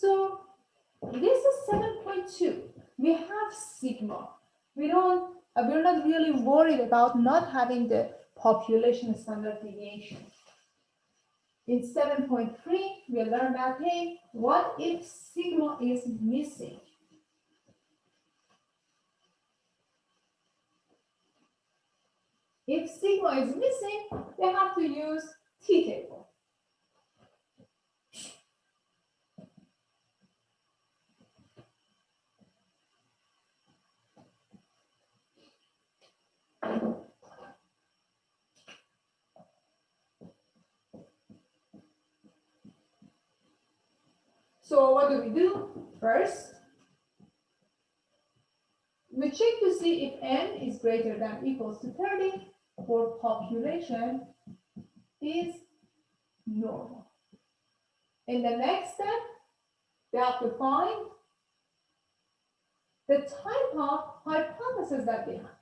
So this is 7.2. We have sigma. We're not really worried about not having the population standard deviation. In 7.3, we learned that, hey, what if sigma is missing? If sigma is missing, they have to use t-table. So what do? First, we check to see if n is greater than equals to 30 or population is normal. In the next step, we have to find the type of hypothesis that we have.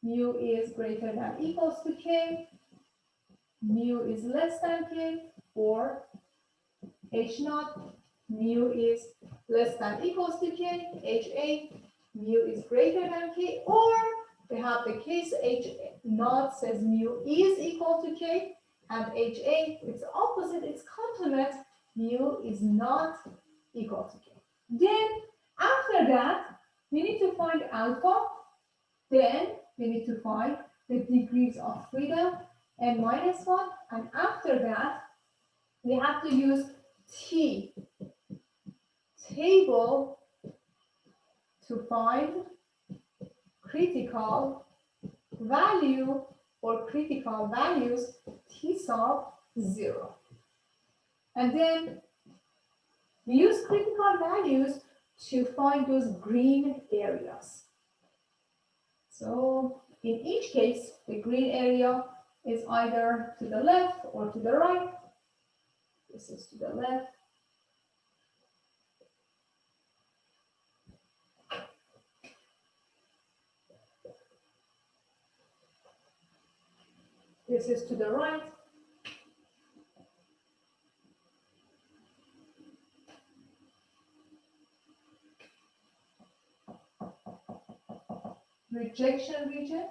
Mu is greater than equals to k, mu is less than k, or h naught, mu is less than equals to k, ha, mu is greater than k, or we have the case h naught says mu is equal to k, and ha, its opposite, its complement, mu is not equal to k. Then after that, we need to find alpha, then we need to find the degrees of freedom, n minus 1, and after that, we have to use t table to find critical value or critical values t sub 0. And then we use critical values to find those green areas. So in each case, the green area is either to the left or to the right. This is to the left. This is to the right. Rejection region.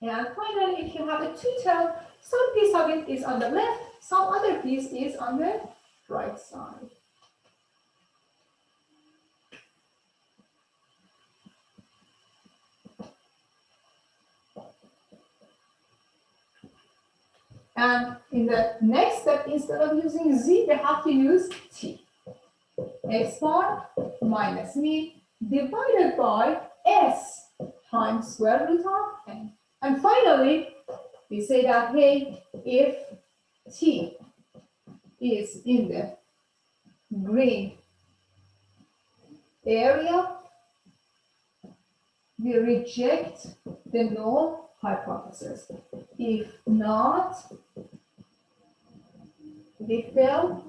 And finally, if you have a two-tail, some piece of it is on the left, some other piece is on the right side. And in the next step, instead of using z, they have to use t. X bar minus mean divided by s times square root of n. And finally, we say that, hey, if t is in the green area, we reject the null hypothesis. If not, we fail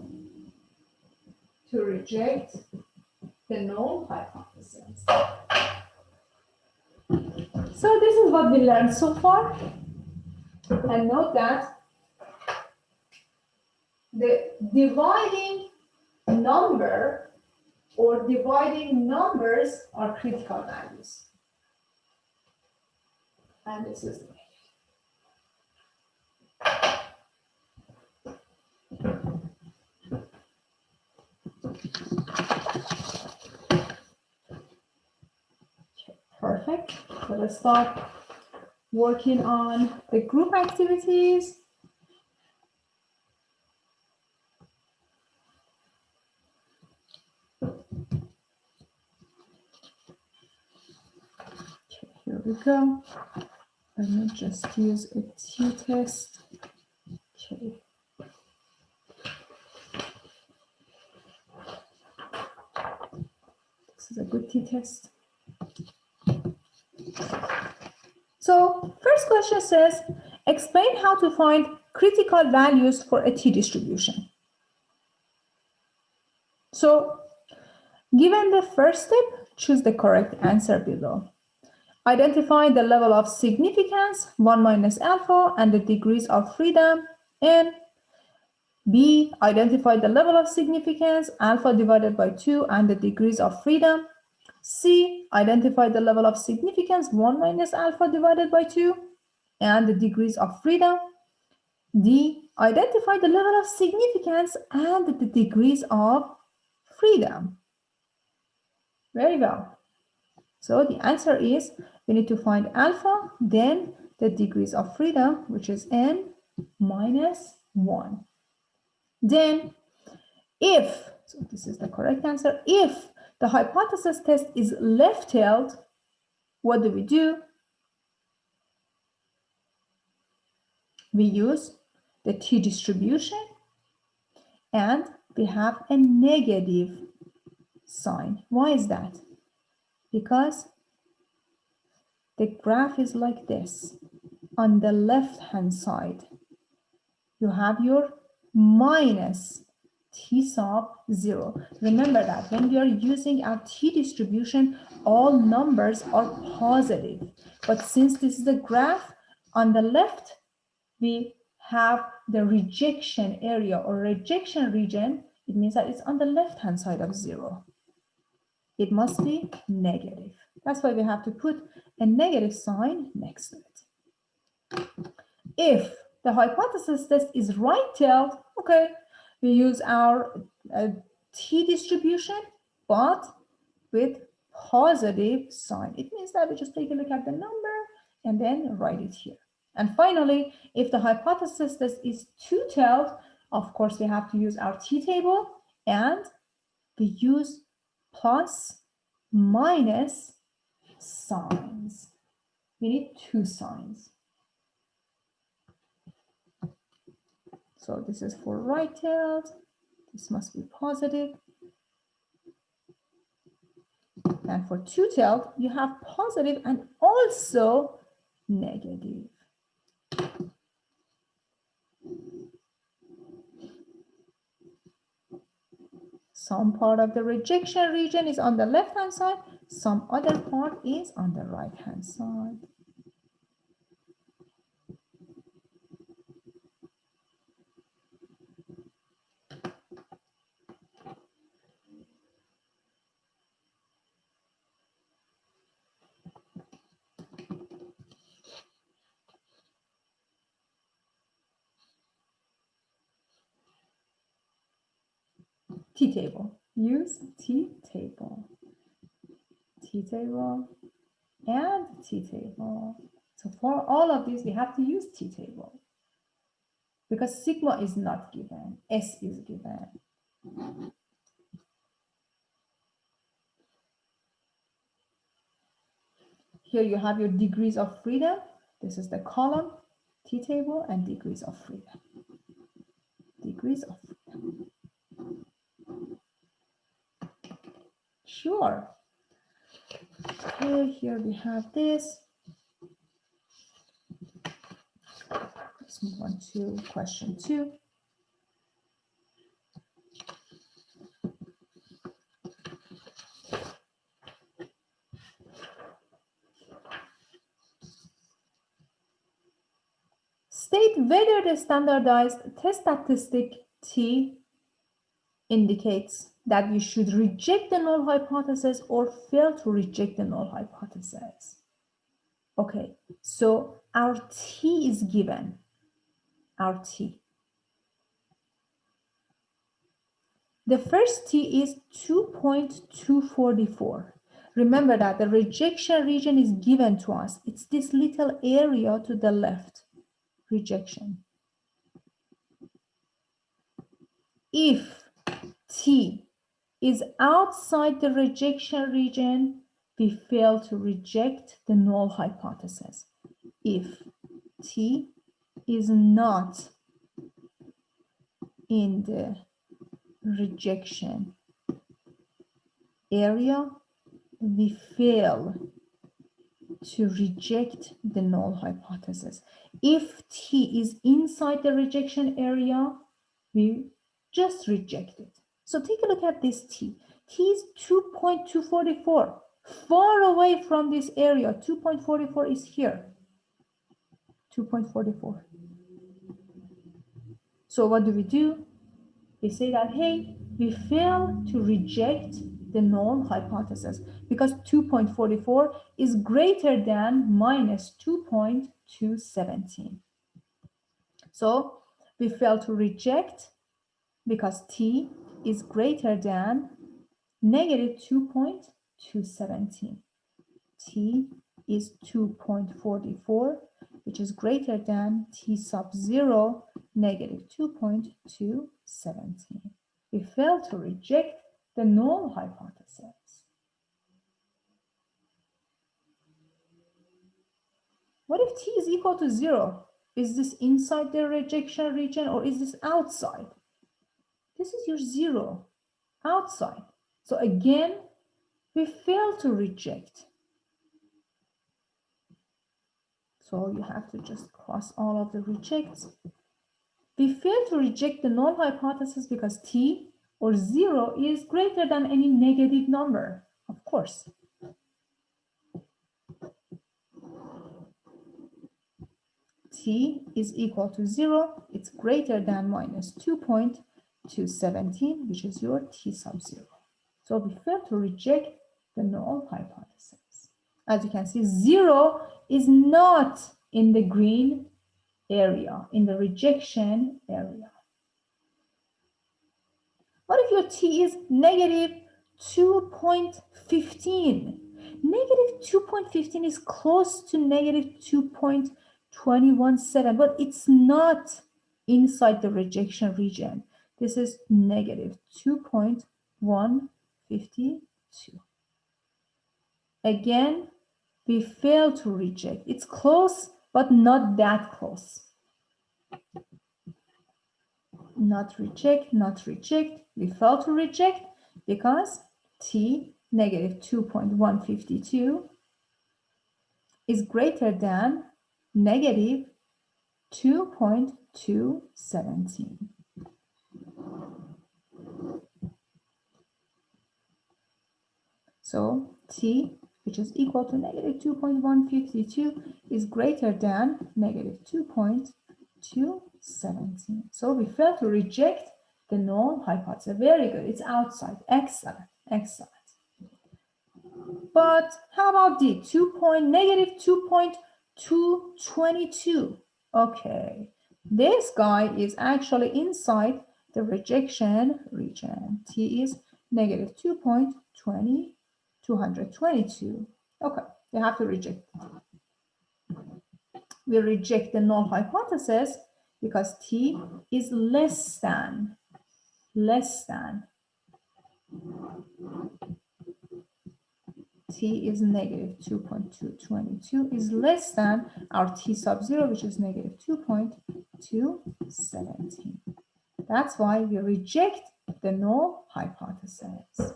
to reject the null hypothesis. So this is what we learned so far. And note that the dividing number or dividing numbers are critical values. And this is the perfect. So let's start working on the group activities. Okay, here we go. Let me just use a t-test. Okay. This is a good t-test. So first question says, explain how to find critical values for a t-distribution. So given the first step, choose the correct answer below. Identify the level of significance, 1 minus alpha, and the degrees of freedom, and B, identify the level of significance, alpha divided by 2, and the degrees of freedom. C, identify the level of significance, 1 minus alpha divided by 2, and the degrees of freedom. D, identify the level of significance and the degrees of freedom. Very well. So the answer is, we need to find alpha, then the degrees of freedom, which is n minus 1. Then, if, so this is the correct answer, if the hypothesis test is left-tailed, what do? We use the t-distribution, and we have a negative sign. Why is that? Because the graph is like this. On the left-hand side, you have your minus t sub 0. Remember that when we are using our t-distribution, all numbers are positive. But since this is a graph, on the left, we have the rejection area or rejection region. It means that it's on the left-hand side of 0. It must be negative. That's why we have to put a negative sign next to it. If the hypothesis test is right-tailed, okay, we use our t-distribution, but with positive sign. It means that we just take a look at the number and then write it here. And finally, if the hypothesis test is two-tailed, of course, we have to use our t-table, and we use plus, minus signs. We need two signs. So this is for right-tailed. This must be positive. And for two-tailed, you have positive and also negative. Some part of the rejection region is on the left-hand side, some other part is on the right-hand side. T-table. Use T-table. T-table and T-table. So for all of these, we have to use T-table because sigma is not given, S is given. Here you have your degrees of freedom. This is the column, T-table, and degrees of freedom. Degrees of freedom. Sure. Okay, here we have this. Let's move on to question 2. State whether the standardized test statistic T indicates that you should reject the null hypothesis or fail to reject the null hypothesis. Okay, so our T is given, our T. The first T is 2.244. Remember that the rejection region is given to us. It's this little area to the left, rejection. If T is outside the rejection region, we fail to reject the null hypothesis. If T is not in the rejection area, we fail to reject the null hypothesis. If T is inside the rejection area, we just reject it. So take a look at this T. T is 2.244, far away from this area. 2.44 is here. 2.44. So what do? We say that, hey, we fail to reject the null hypothesis because 2.44 is greater than minus 2.217. So we fail to reject because t is greater than negative 2.217. T is 2.44, which is greater than t sub 0, negative 2.217. We fail to reject the null hypothesis. What if t is equal to 0? Is this inside the rejection region or is this outside? This is your 0, outside. So again, we fail to reject. So you have to just cross all of the rejects. We fail to reject the null hypothesis because t or 0 is greater than any negative number, of course. T is equal to 0, it's greater than minus 2.217, which is your t sub 0. So we fail to reject the null hypothesis. As you can see, 0 is not in the green area, in the rejection area. What if your t is negative 2.15? Negative 2.15 is close to negative 2.217, but it's not inside the rejection region. This is negative 2.152. Again, we fail to reject. It's close, but not that close. Not reject, not reject. We fail to reject because t negative 2.152 is greater than negative 2.217. So t, which is equal to negative 2.152, is greater than negative 2.217. So we fail to reject the null hypothesis. Very good. It's outside. Excellent. Excellent. But how about D? Negative 2.222. Okay. This guy is actually inside the rejection region. T is negative 2.222. Okay. You have to reject it. We reject the null hypothesis because T is less than T is negative 2.222 is less than our T sub 0, which is negative 2.217. That's why we reject the null hypothesis.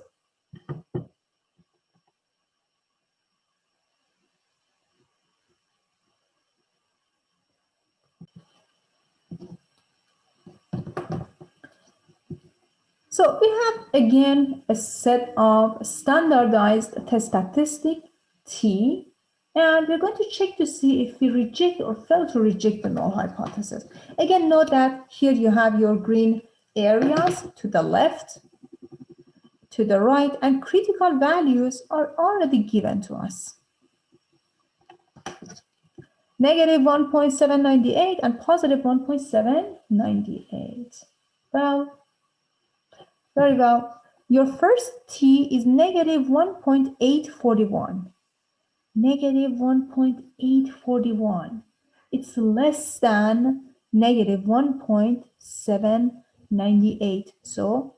So we have again a set of standardized test statistic T, and we're going to check to see if we reject or fail to reject the null hypothesis. Again, note that here you have your green areas to the left, to the right, and critical values are already given to us. Negative 1.798 and positive 1.798. Well, very well. Your first T is negative 1.841. Negative 1.841. It's less than negative 1.798. So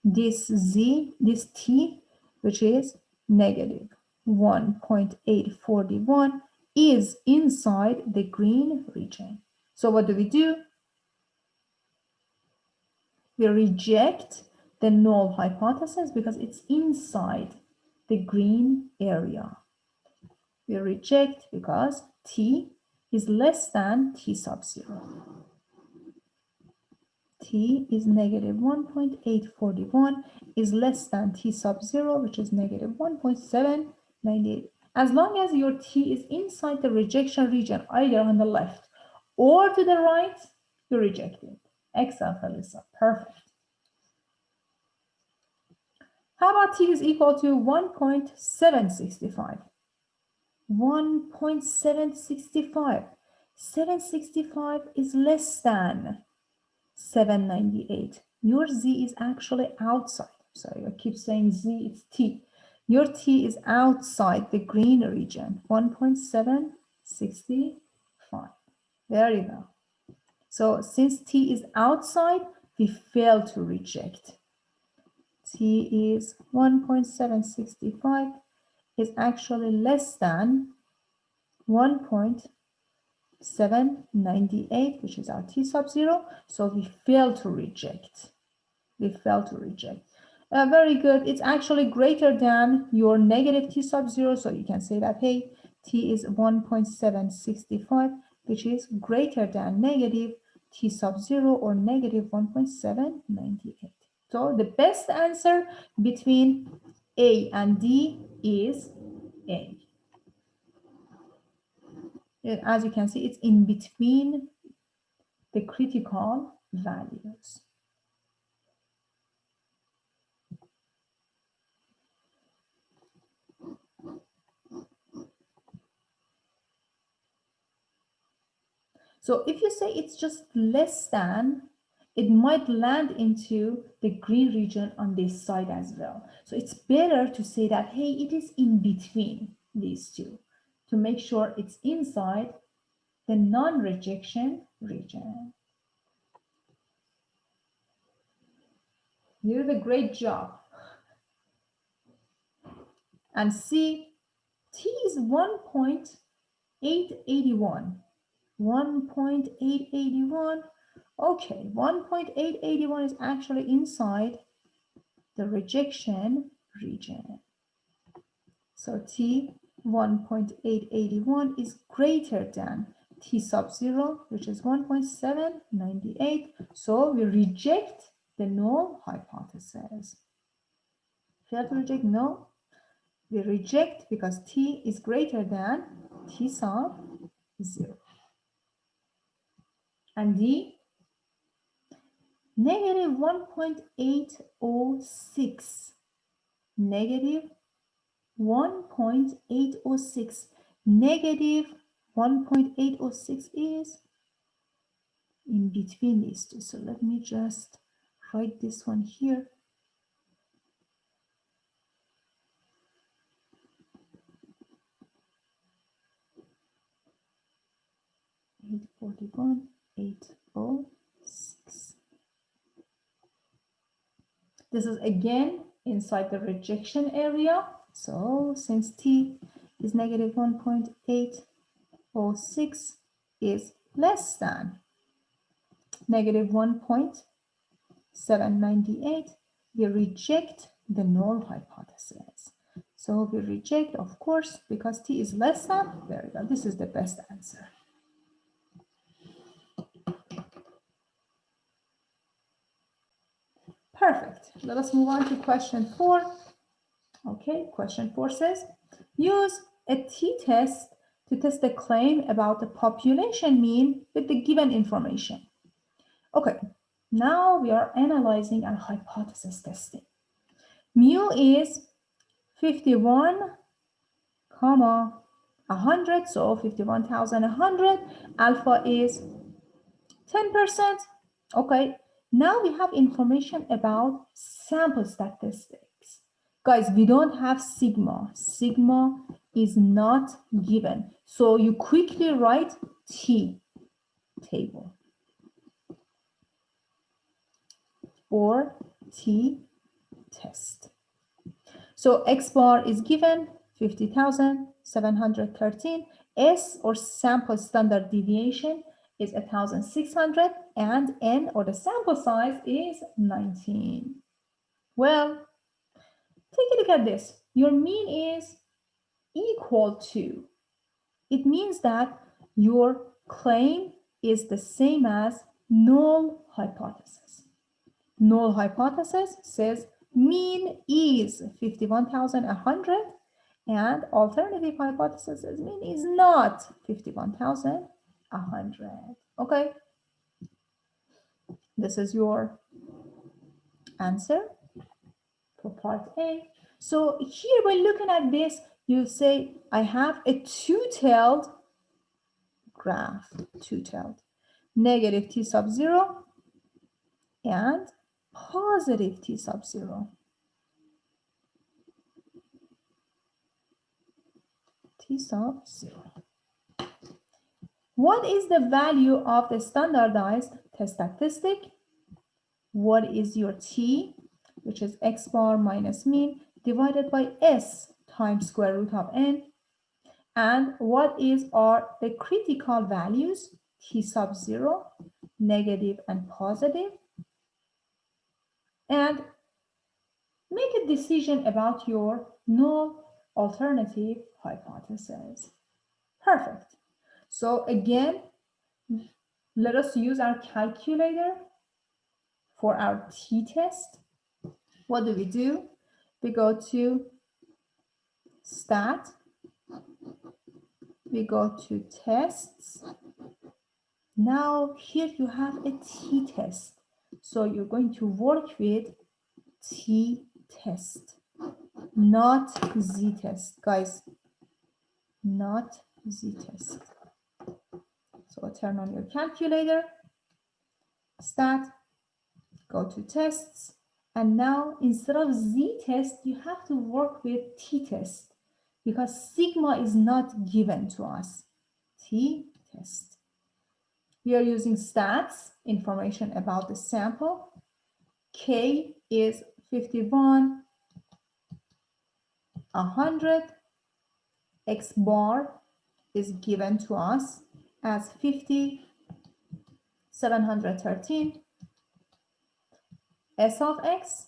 this Z, this T, which is negative 1.841, is inside the green region. So what do? We reject the null hypothesis because it's inside the green area. We reject because T is less than T sub 0. T is negative 1.841 is less than T sub 0, which is negative 1.798. As long as your T is inside the rejection region, either on the left or to the right, you reject it. Excellent, Felisa. Perfect. How about t is equal to 1.765? 1.765. 765 is less than 798. Your z is actually outside. Sorry, I keep saying z, it's t. Your t is outside the green region. 1.765. There you go. So since t is outside, we fail to reject. T is 1.765 is actually less than 1.798, which is our t sub 0. So we fail to reject. We fail to reject. Very good. It's actually greater than your negative t sub 0. So you can say that, hey, t is 1.765, which is greater than negative t sub 0 or negative 1.798. So the best answer between A and D is A. As you can see, it's in between the critical values. So if you say it's just less than, it might land into the green region on this side as well. So it's better to say that, hey, it is in between these two to make sure it's inside the non-rejection region. You did a great job. And C, T is 1.881. 1.881. Okay, 1.881 is actually inside the rejection region. So T 1.881 is greater than T sub 0, which is 1.798. So we reject the null hypothesis. Fail to reject? No. We reject because T is greater than T sub 0. And D, negative 1.806. Negative 1.806. Negative 1.806 is in between these two. So let me just write this one here. 841, 806. This is again inside the rejection area. So since T is negative 1.806 is less than negative 1.798, we reject the null hypothesis. So we reject, of course, because T is less than. There we go. This is the best answer. Perfect. Let us move on to question 4. Okay, question 4 says, use a t-test to test a claim about the population mean with the given information. Okay, now we are analyzing and hypothesis testing. Mu is 51, 100, so 51,100. Alpha is 10%. Okay, now we have information about sample statistics. Guys, we don't have sigma. Sigma is not given. So you quickly write T table or T test. So X bar is given 50,713. S or sample standard deviation is 1,600 and N or the sample size is 19. Well, take a look at this. Your mean is equal to. It means that your claim is the same as null hypothesis. Null hypothesis says mean is 51,100 and alternative hypothesis says mean is not 51,100. Okay. This is your answer for part A. So here, by looking at this, you say, I have a two-tailed graph, two-tailed, negative t sub 0 and positive t sub 0. T sub 0. What is the value of the standardized test statistic? What is your t, which is x bar minus mean, divided by s times square root of n? And what are the critical values, t sub 0, negative and positive? And make a decision about your null alternative hypothesis. Perfect. So again, let us use our calculator for our t-test. What do? We go to stat, we go to tests. Now here you have a t-test. So you're going to work with t-test, not z-test, guys, not z-test. So turn on your calculator, stat, go to tests, and now instead of z-test, you have to work with t-test because sigma is not given to us. T-test. We are using stats, information about the sample. K is 51, 100. X bar is given to us as 50, 713. S of x,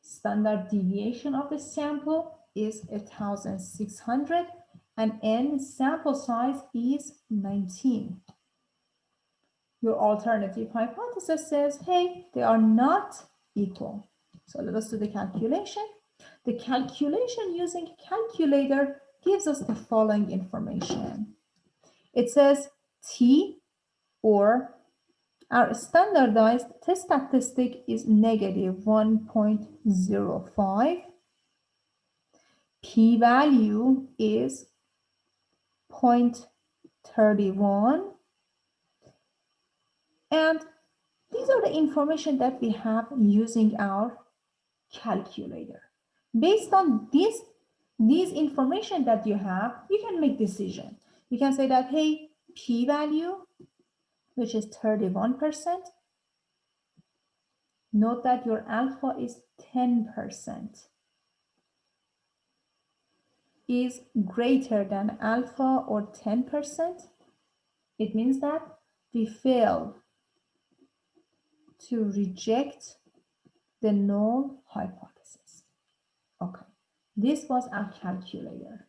standard deviation of the sample, is 1,600, and n, sample size, is 19. Your alternative hypothesis says, hey, they are not equal. So let us do the calculation. The calculation using calculator gives us the following information. It says t, or our standardized test statistic, is negative 1.05. P-value is 0.31. And these are the information that we have using our calculator. Based on these information that you have, you can make decision. You can say that, hey, p-value, which is 31%. Note that your alpha is 10%. Is greater than alpha or 10%. It means that we fail to reject the null hypothesis. Okay, this was our calculator.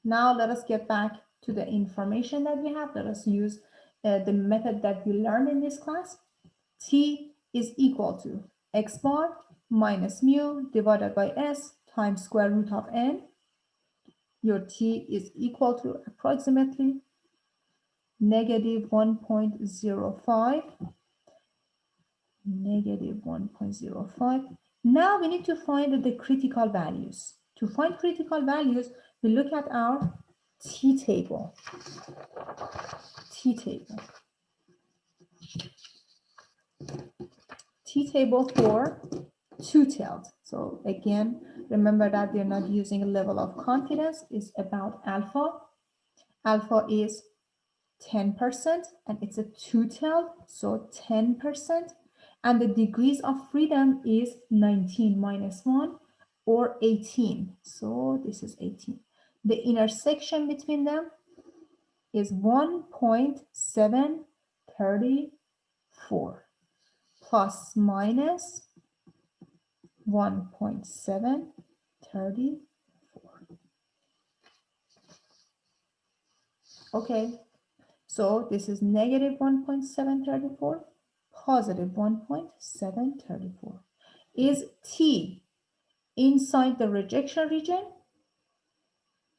Now let us get back to the information that we have. Let us use the method that we learned in this class. T is equal to x bar minus mu divided by s times square root of n. Your t is equal to approximately negative 1.05. Negative 1.05. Now we need to find the critical values. To find critical values, we look at our t-table. T-table. T-table for two-tailed. So again, remember that we're not using a level of confidence. It's about alpha. Alpha is 10%, and it's a two-tailed, so 10%. And the degrees of freedom is 19 minus 1, or 18. So this is 18. The intersection between them is 1.734 plus minus 1.734. Okay, so this is negative 1.734, positive 1.734. Is T inside the rejection region?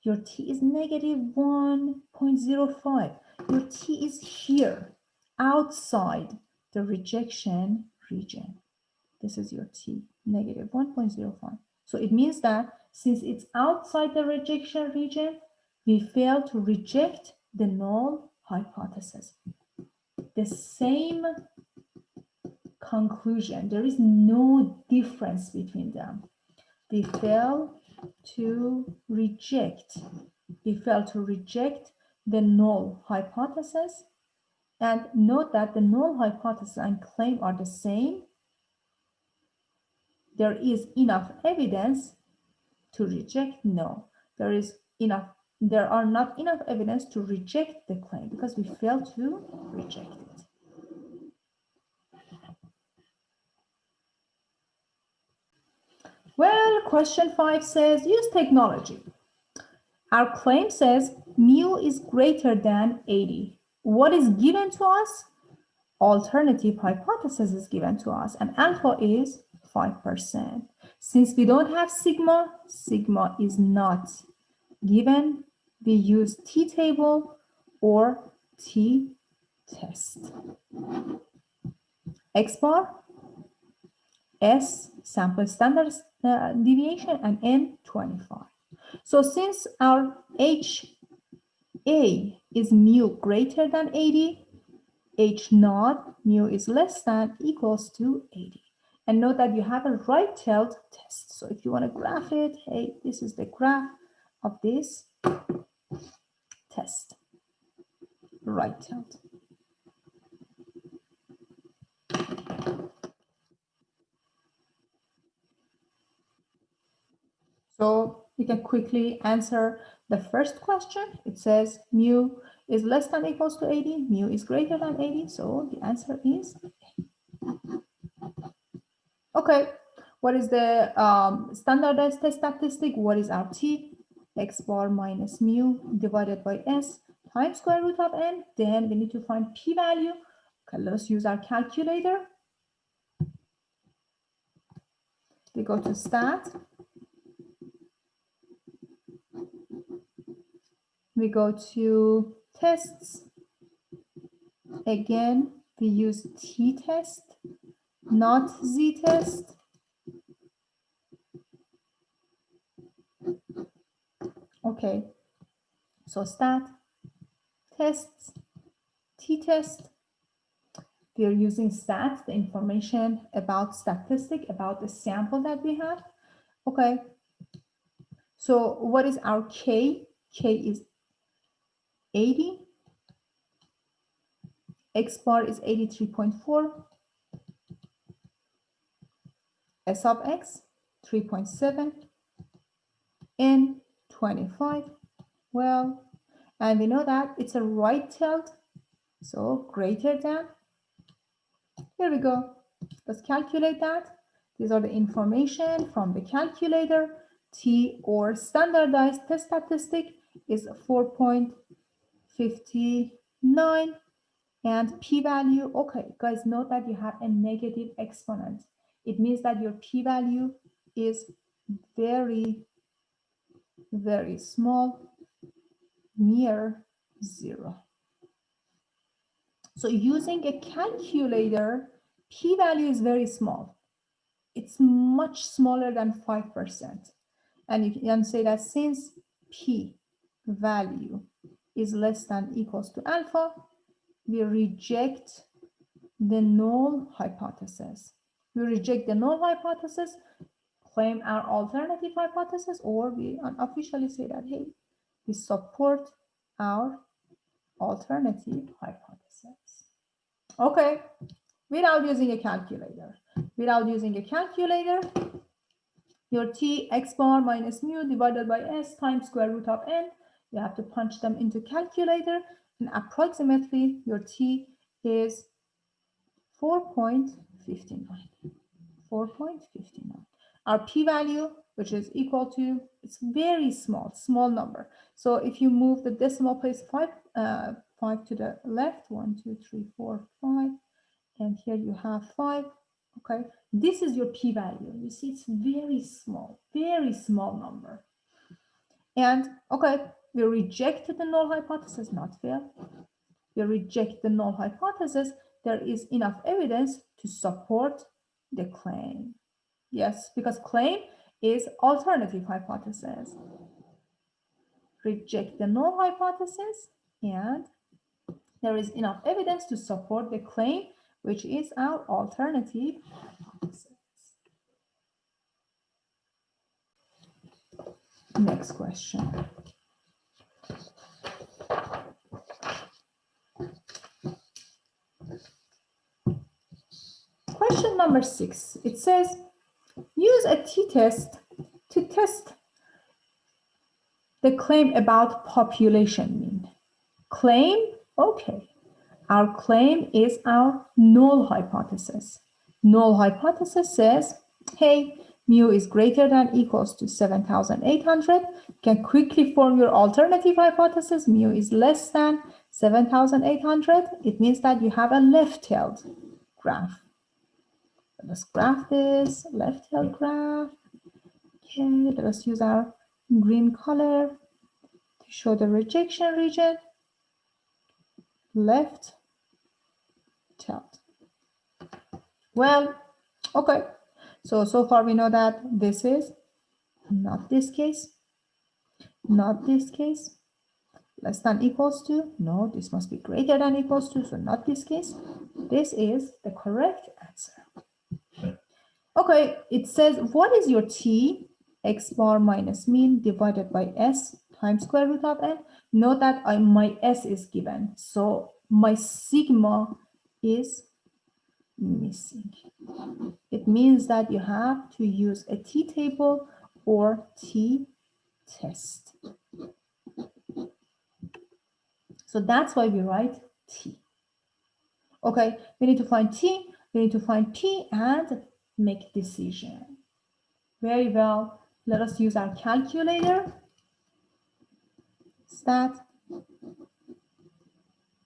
Your T is negative 1.05. Your T is here, outside the rejection region. This is your t, negative 1.05. So it means that since it's outside the rejection region, we fail to reject the null hypothesis. The same conclusion, there is no difference between them. We fail to reject the null hypothesis. And note that the null hypothesis and claim are the same. There is enough evidence to reject? No. There are not enough evidence to reject the claim because we fail to reject it. Well, question 5 says, use technology. Our claim says mu is greater than 80. What is given to us? Alternative hypothesis is given to us, and alpha is 5%. Since we don't have sigma, sigma is not given. We use t-table or t-test. X bar, S sample standard deviation, and N 25. So since our HA is mu greater than 80, H naught mu is less than equals to 80. And note that you have a right-tailed test. So if you want to graph it, hey, this is the graph of this test, right-tailed. So you can quickly answer the first question. It says mu is less than equals to 80, mu is greater than 80. So the answer is A. Okay, what is the standardized test statistic? What is our t? X bar minus mu divided by S times square root of n. Then we need to find p-value. Okay, let us use our calculator. We go to stat. We go to tests. Again, we use t-test, not z-test. Okay, so stat, tests, t-test. We are using stats, the information about statistic, about the sample that we have. Okay, so what is our K? K is 80. X bar is 83.4. S of X, 3.7. N, 25. Well, and we know that it's a right-tailed, so greater than. Here we go. Let's calculate that. These are the information from the calculator. T, or standardized test statistic, is 4.59. And p-value, okay, guys, note that you have a negative exponent. It means that your p-value is very, very small, near 0. So using a calculator, p-value is very small. It's much smaller than 5%. And you can say that since p-value is less than equals to alpha, we reject the null hypothesis. We reject the null hypothesis, claim our alternative hypothesis, or we unofficially say that, hey, we support our alternative hypothesis. Okay, without using a calculator. Without using a calculator, your t, x bar minus mu divided by s times square root of n, you have to punch them into calculator, and approximately your t is 4.59. 4.59. Our p-value, which is equal to, it's very small, small number. So if you move the decimal place 5 to the left, 1, 2, 3, 4, 5, and here you have 5. Okay, this is your p-value. You see, it's very small number. And okay, we reject the null hypothesis, not fail. We reject the null hypothesis. There is enough evidence to support the claim. Yes, because claim is alternative hypothesis. Reject the null hypothesis, and there is enough evidence to support the claim, which is our alternative hypothesis. Next question. Question number 6. It says, use a t-test to test the claim about population mean. Claim, okay. Our claim is our null hypothesis. Null hypothesis says, hey, mu is greater than equals to 7,800. You can quickly form your alternative hypothesis. Mu is less than 7,800. It means that you have a left-tailed graph. Let's graph this left-tailed graph. Okay, let us use our green color to show the rejection region. Left-tailed. Well, okay. So far we know that this is not this case, not this case. Less than equals to, no, this must be greater than equals to, so not this case. This is the correct answer. Okay, it says, what is your t, x bar minus mean divided by s times square root of n? Note that my s is given, so my sigma is missing. It means that you have to use a t-table or t-test. So that's why we write t. Okay, we need to find t, we need to find p, and make decision. Very well. Let us use our calculator. Stat